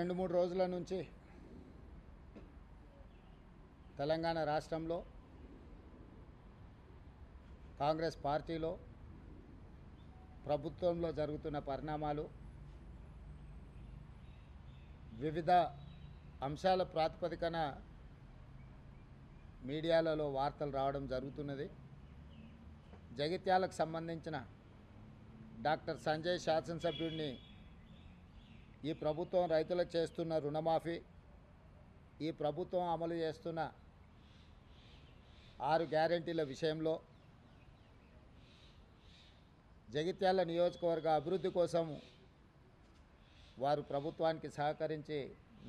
2-3 రోజుల నుంచి తెలంగాణ రాష్ట్రంలో కాంగ్రెస్ పార్టీలో ప్రభుత్వంలో జరుగుతున్న పరిణామాలు వివిధ అంశాల ప్రాతిపదికన మీడియాలలో వార్తలు రావడం జరుగుతున్నది. జగిత్యాలకు సంబంధించిన డాక్టర్ సంజయ్ శాసనసభ్యుడిని ఈ ప్రభుత్వం రైతులకు చేస్తున్న రుణమాఫీ, ఈ ప్రభుత్వం అమలు చేస్తున్న 6 గ్యారెంటీల విషయంలో జగిత్యాల నియోజకవర్గ అభివృద్ధి కోసం వారు ప్రభుత్వానికి సహకరించి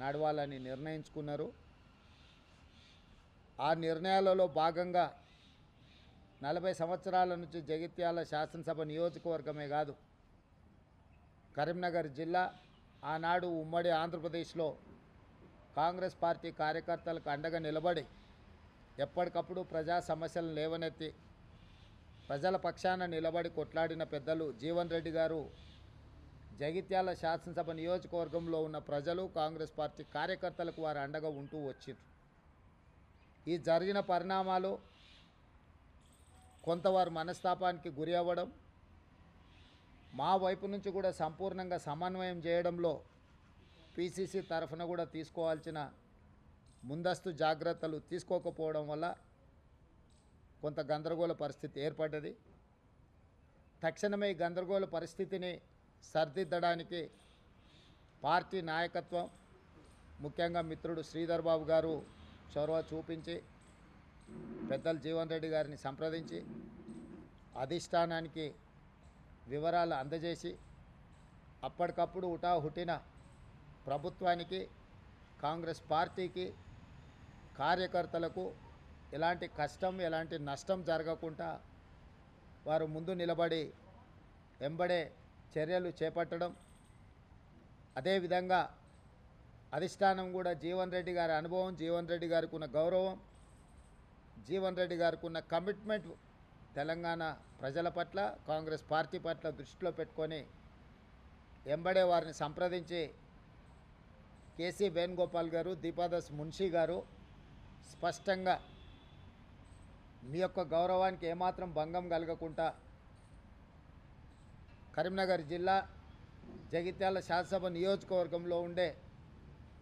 నడవాలని నిర్ణయించుకున్నారు. ఆ నిర్ణయాలలో భాగంగా 40 సంవత్సరాల నుంచి జగిత్యాల శాసనసభ నియోజకవర్గమే కాదు, కరీంనగర్ జిల్లా ఆనాడు ఉమ్మడి ఆంధ్రప్రదేశ్లో కాంగ్రెస్ పార్టీ కార్యకర్తలకు అండగా నిలబడి ఎప్పటికప్పుడు ప్రజా సమస్యలను లేవనెత్తి ప్రజల పక్షాన నిలబడి కొట్లాడిన పెద్దలు జీవన్ రెడ్డి గారు జగిత్యాల శాసనసభ నియోజకవర్గంలో ఉన్న ప్రజలు కాంగ్రెస్ పార్టీ కార్యకర్తలకు వారు అండగా ఉంటూ వచ్చిండ్రు. ఈ జరిగిన పరిణామాలు కొంతవారు మనస్తాపానికి గురి అవ్వడం, మా వైపు నుంచి కూడా సంపూర్ణంగా సమన్వయం చేయడంలో పిసిసి తరఫున కూడా తీసుకోవాల్సిన ముందస్తు జాగ్రత్తలు తీసుకోకపోవడం వల్ల కొంత గందరగోళ పరిస్థితి ఏర్పడ్డది. తక్షణమే ఈ గందరగోళ పరిస్థితిని సరిదిద్దడానికి పార్టీ నాయకత్వం, ముఖ్యంగా మిత్రుడు శ్రీధర్ బాబు గారు చొరవ చూపించి పెద్దలు జీవన్ రెడ్డి గారిని సంప్రదించి అధిష్టానానికి వివరాలు అందజేసి అప్పటికప్పుడు హుటాహుటిన ప్రభుత్వానికి, కాంగ్రెస్ పార్టీకి, కార్యకర్తలకు ఎలాంటి కష్టం, ఎలాంటి నష్టం జరగకుండా వారు ముందు నిలబడి వెంబడే చర్యలు చేపట్టడం, అదేవిధంగా అధిష్టానం కూడా జీవన్ రెడ్డి గారి అనుభవం, జీవన్ రెడ్డి గారికి ఉన్న గౌరవం, జీవన్ రెడ్డి గారికి ఉన్న కమిట్మెంట్ తెలంగాణ ప్రజల పట్ల, కాంగ్రెస్ పార్టీ పట్ల దృష్టిలో పెట్టుకొని వెంబడే వారిని సంప్రదించి కేసీ వేణుగోపాల్ గారు, దీపాదాస్ మున్షీ గారు స్పష్టంగా మీ యొక్క గౌరవానికి ఏమాత్రం భంగం కలగకుండా కరీంనగర్ జిల్లా జగిత్యాల శాసనసభ నియోజకవర్గంలో ఉండే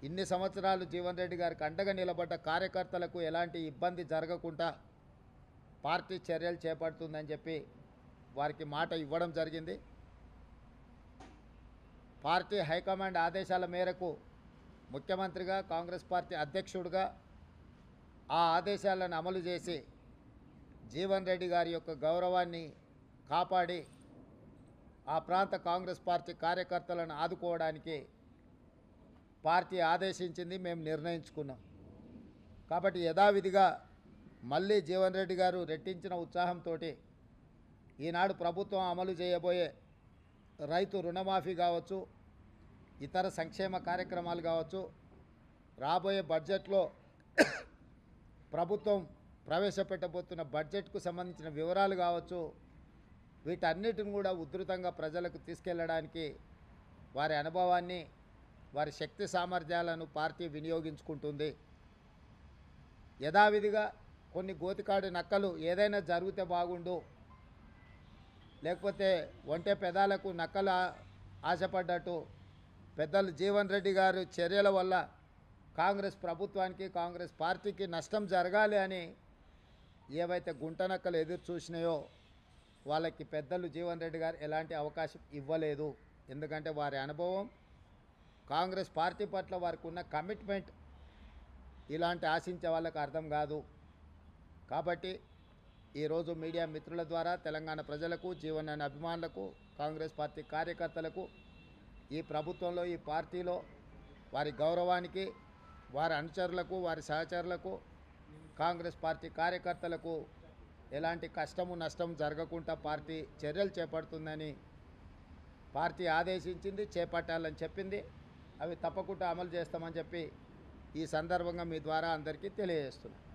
ఇన్ని సంవత్సరాలు జీవన్ రెడ్డి గారికి అండగా నిలబడ్డ కార్యకర్తలకు ఎలాంటి ఇబ్బంది జరగకుండా పార్టీ చర్యలు చేపడుతుందని చెప్పి వారికి మాట ఇవ్వడం జరిగింది. పార్టీ హైకమాండ్ ఆదేశాల మేరకు ముఖ్యమంత్రిగా, కాంగ్రెస్ పార్టీ అధ్యక్షుడిగా ఆ ఆదేశాలను అమలు చేసి జీవన్ రెడ్డి గారి యొక్క గౌరవాన్ని కాపాడి ఆ ప్రాంత కాంగ్రెస్ పార్టీ కార్యకర్తలను ఆదుకోవడానికి పార్టీ ఆదేశించింది, మేము నిర్ణయించుకున్నాం. కాబట్టి యథావిధిగా మళ్ళీ జీవన్ రెడ్డి గారు రెట్టించిన ఉత్సాహంతో ఈనాడు ప్రభుత్వం అమలు చేయబోయే రైతు రుణమాఫీ కావచ్చు, ఇతర సంక్షేమ కార్యక్రమాలు కావచ్చు, రాబోయే బడ్జెట్లో ప్రభుత్వం ప్రవేశపెట్టబోతున్న బడ్జెట్కు సంబంధించిన వివరాలు కావచ్చు, వీటన్నిటిని కూడా ఉధృతంగా ప్రజలకు తీసుకెళ్లడానికి వారి అనుభవాన్ని, వారి శక్తి సామర్థ్యాలను పార్టీ వినియోగించుకుంటుంది. యథావిధిగా కొన్ని గోతికాడి నక్కలు ఏదైనా జరిగితే బాగుండు, లేకపోతే ఒంటె పెదాలకు నక్కలు ఆశపడ్డట్టు పెద్దలు జీవన్ రెడ్డి గారు చర్యల వల్ల కాంగ్రెస్ ప్రభుత్వానికి, కాంగ్రెస్ పార్టీకి నష్టం జరగాలి అని ఏవైతే గుంటనక్కలు ఎదురు చూసినాయో వాళ్ళకి పెద్దలు జీవన్ రెడ్డి గారు ఎలాంటి అవకాశం ఇవ్వలేదు. ఎందుకంటే వారి అనుభవం, కాంగ్రెస్ పార్టీ పట్ల వారికి ఉన్న కమిట్మెంట్ ఇలాంటి ఆశించే వాళ్ళకి అర్థం కాదు. కాబట్టి ఈరోజు మీడియా మిత్రుల ద్వారా తెలంగాణ ప్రజలకు, జీవన్ అనే అభిమానులకు, కాంగ్రెస్ పార్టీ కార్యకర్తలకు, ఈ ప్రభుత్వంలో, ఈ పార్టీలో వారి గౌరవానికి, వారి అనుచరులకు, వారి సహచరులకు, కాంగ్రెస్ పార్టీ కార్యకర్తలకు ఎలాంటి కష్టము నష్టం జరగకుండా పార్టీ చర్యలు చేపడుతుందని పార్టీ ఆదేశించింది, చేపట్టాలని చెప్పింది. అవి తప్పకుండా అమలు చేస్తామని చెప్పి ఈ సందర్భంగా మీ ద్వారా అందరికీ తెలియజేస్తున్నాను.